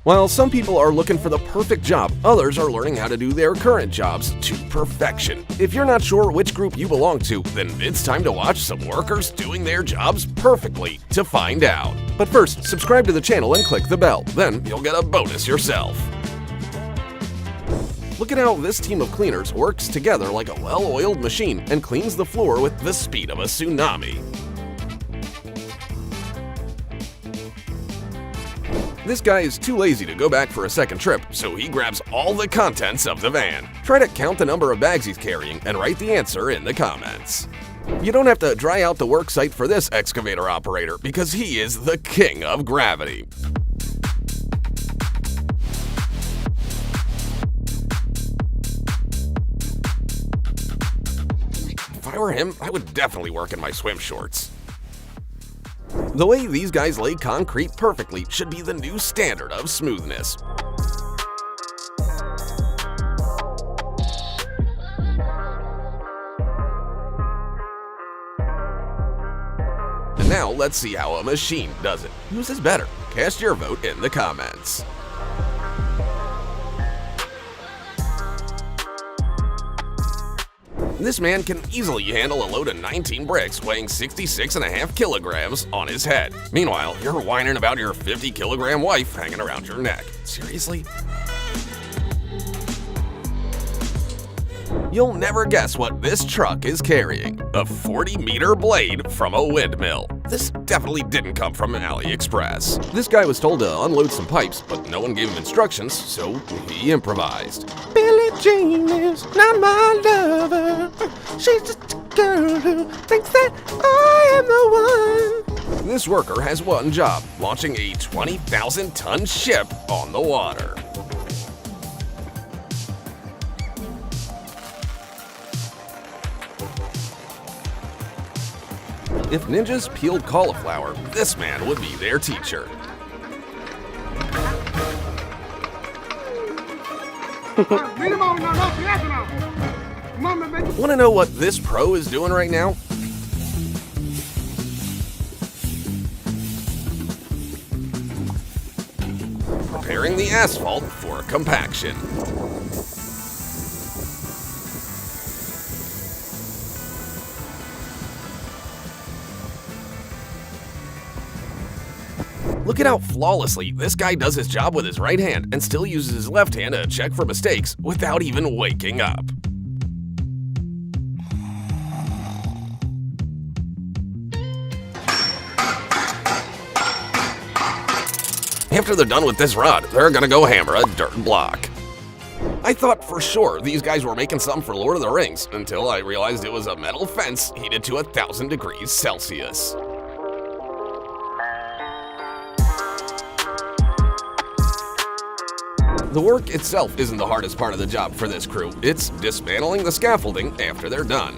While some people are looking for the perfect job, others are learning how to do their current jobs to perfection. If you're not sure which group you belong to, then it's time to watch some workers doing their jobs perfectly to find out. But first, subscribe to the channel and click the bell, then you'll get a bonus yourself. Look at how this team of cleaners works together like a well-oiled machine and cleans the floor with the speed of a tsunami. This guy is too lazy to go back for a second trip, so he grabs all the contents of the van. Try to count the number of bags he's carrying and write the answer in the comments. You don't have to dry out the work site for this excavator operator because he is the king of gravity. If I were him, I would definitely work in my swim shorts. The way these guys lay concrete perfectly should be the new standard of smoothness. And now let's see how a machine does it. Whose is better? Cast your vote in the comments. This man can easily handle a load of 19 bricks weighing 66.5 kilograms on his head. Meanwhile, you're whining about your 50-kilogram wife hanging around your neck. Seriously? You'll never guess what this truck is carrying. A 40-meter blade from a windmill. This definitely didn't come from AliExpress. This guy was told to unload some pipes, but no one gave him instructions, so he improvised. Billie Jean is not my lover. She's just a girl who thinks that I am the one. This worker has one job, launching a 20,000-ton ship on the water. If ninjas peeled cauliflower, this man would be their teacher. Want to know what this pro is doing right now? Preparing the asphalt for compaction. Look at how flawlessly this guy does his job with his right hand and still uses his left hand to check for mistakes without even waking up. After they're done with this rod, they're gonna go hammer a dirt block. I thought for sure these guys were making something for Lord of the Rings until I realized it was a metal fence heated to 1,000 degrees Celsius. The work itself isn't the hardest part of the job for this crew. It's dismantling the scaffolding after they're done.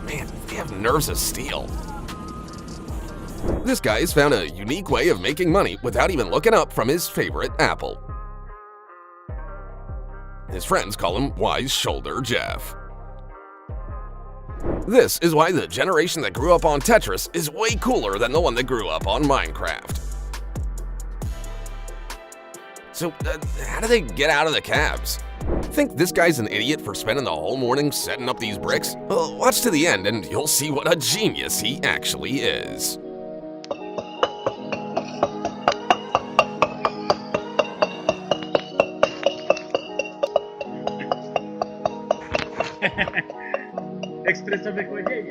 Man, they have nerves of steel. This guy's found a unique way of making money without even looking up from his favorite apple. His friends call him Wise Shoulder Jeff. This is why the generation that grew up on Tetris is way cooler than the one that grew up on Minecraft. So, how do they get out of the cabs? Think this guy's an idiot for spending the whole morning setting up these bricks? Well, watch to the end and you'll see what a genius he actually is. Exprésame con ella.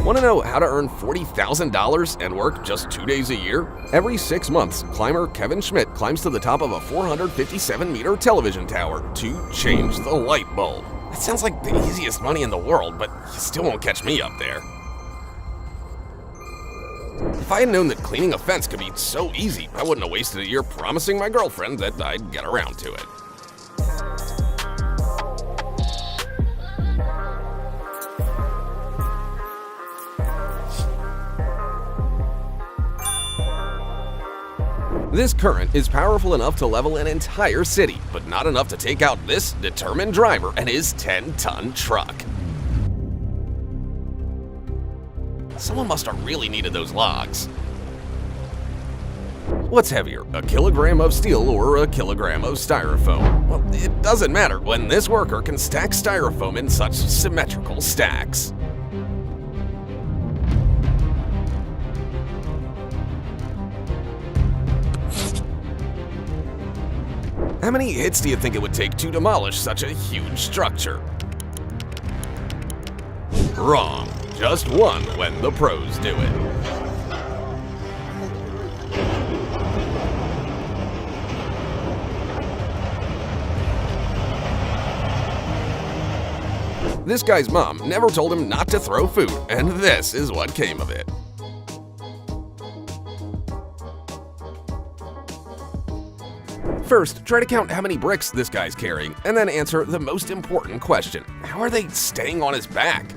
Want to know how to earn $40,000 and work just 2 days a year? Every 6 months, climber Kevin Schmidt climbs to the top of a 457-meter television tower to change the light bulb. That sounds like the easiest money in the world, but you still won't catch me up there. If I had known that cleaning a fence could be so easy, I wouldn't have wasted a year promising my girlfriend that I'd get around to it. This current is powerful enough to level an entire city, but not enough to take out this determined driver and his 10-ton truck. Someone must have really needed those logs. What's heavier, a kilogram of steel or a kilogram of styrofoam? Well, it doesn't matter when this worker can stack styrofoam in such symmetrical stacks. How many hits do you think it would take to demolish such a huge structure? Wrong. Just one when the pros do it. This guy's mom never told him not to throw food, and this is what came of it. First, try to count how many bricks this guy's carrying, and then answer the most important question. How are they staying on his back?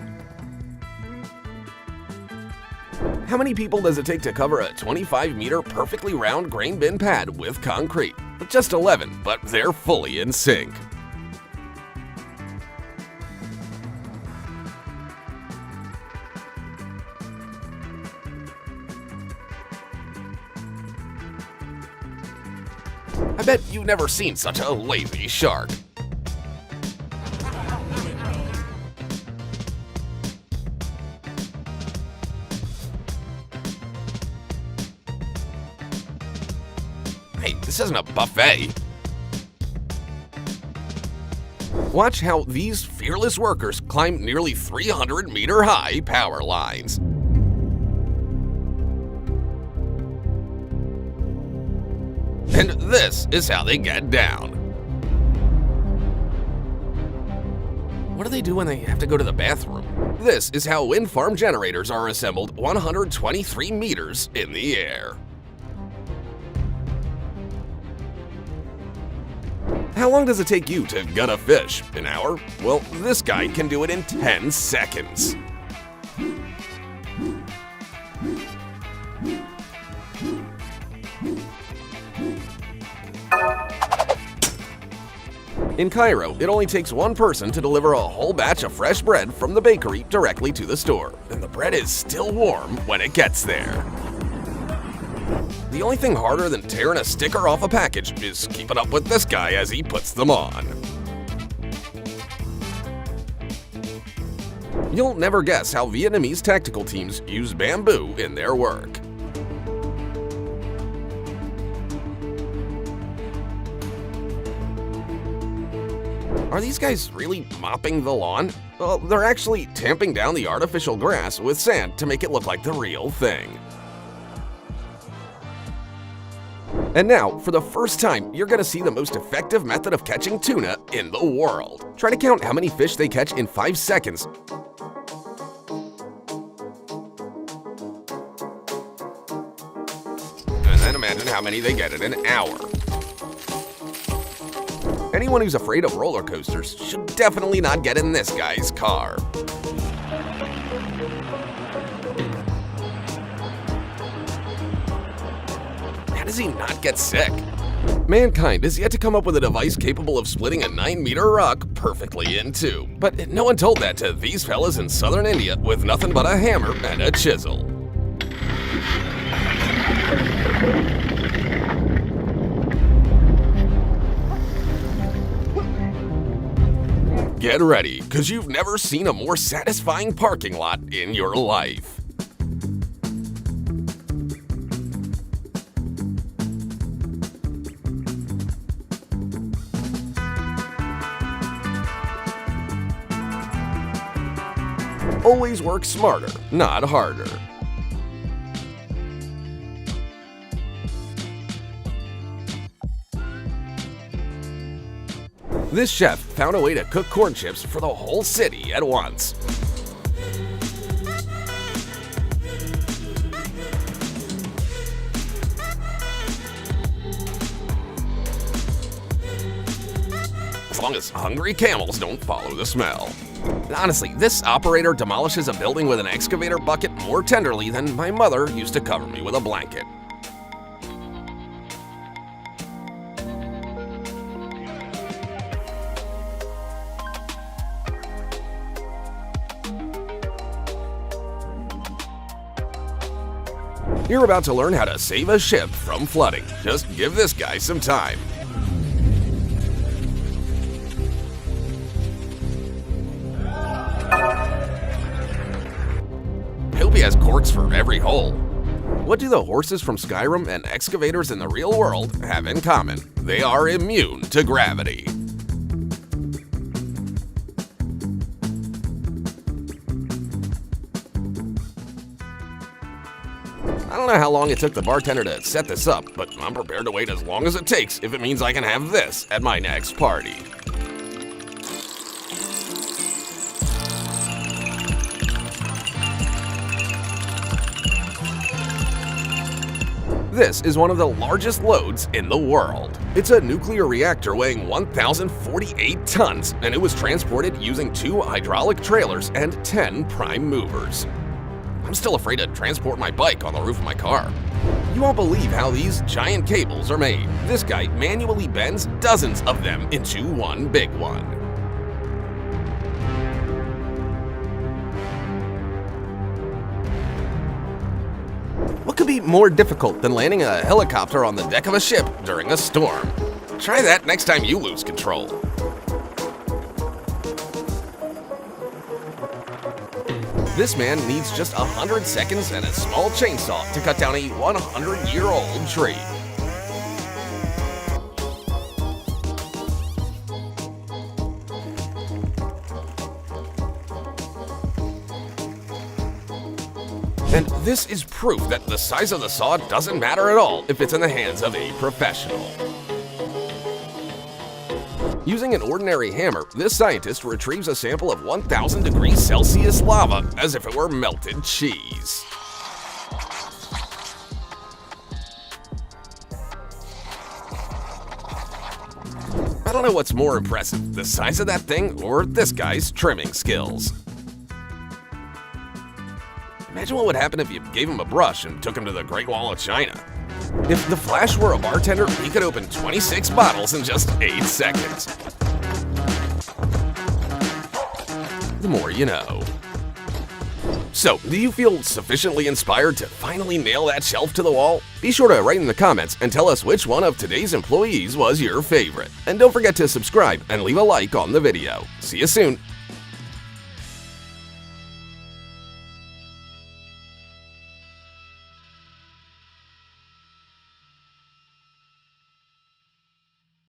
How many people does it take to cover a 25-meter perfectly round grain bin pad with concrete? Just 11, but they're fully in sync. I bet you've never seen such a lazy shark. Hey, this isn't a buffet. Watch how these fearless workers climb nearly 300-meter-high power lines. And this is how they get down. What do they do when they have to go to the bathroom? This is how wind farm generators are assembled 123 meters in the air. How long does it take you to gut a fish? An hour? Well, this guy can do it in 10 seconds. In Cairo, it only takes one person to deliver a whole batch of fresh bread from the bakery directly to the store, and the bread is still warm when it gets there. The only thing harder than tearing a sticker off a package is keeping up with this guy as he puts them on. You'll never guess how Vietnamese tactical teams use bamboo in their work. Are these guys really mopping the lawn? Well, they're actually tamping down the artificial grass with sand to make it look like the real thing. And now, for the first time, you're gonna see the most effective method of catching tuna in the world. Try to count how many fish they catch in 5 seconds. And then imagine how many they get in an hour. Anyone who's afraid of roller coasters should definitely not get in this guy's car. How does he not get sick? Mankind has yet to come up with a device capable of splitting a 9-meter rock perfectly in two. But no one told that to these fellas in southern India with nothing but a hammer and a chisel. Get ready, because you've never seen a more satisfying parking lot in your life. Always work smarter, not harder. This chef found a way to cook corn chips for the whole city at once. As long as hungry camels don't follow the smell. Honestly, this operator demolishes a building with an excavator bucket more tenderly than my mother used to cover me with a blanket. You're about to learn how to save a ship from flooding. Just give this guy some time. I hope he has corks for every hole. What do the horses from Skyrim and excavators in the real world have in common? They are immune to gravity. I don't know how long it took the bartender to set this up, but I'm prepared to wait as long as it takes if it means I can have this at my next party. This is one of the largest loads in the world. It's a nuclear reactor weighing 1,048 tons, and it was transported using 2 hydraulic trailers and 10 prime movers. I'm still afraid to transport my bike on the roof of my car. You won't believe how these giant cables are made. This guy manually bends dozens of them into one big one. What could be more difficult than landing a helicopter on the deck of a ship during a storm? Try that next time you lose control. This man needs just 100 seconds and a small chainsaw to cut down a 100-year-old tree. And this is proof that the size of the saw doesn't matter at all if it's in the hands of a professional. Using an ordinary hammer, this scientist retrieves a sample of 1,000 degrees Celsius lava as if it were melted cheese. I don't know what's more impressive, the size of that thing or this guy's trimming skills. Imagine what would happen if you gave him a brush and took him to the Great Wall of China. If the Flash were a bartender, he could open 26 bottles in just 8 seconds. The more you know. So, do you feel sufficiently inspired to finally nail that shelf to the wall? Be sure to write in the comments and tell us which one of today's employees was your favorite. And don't forget to subscribe and leave a like on the video. See you soon!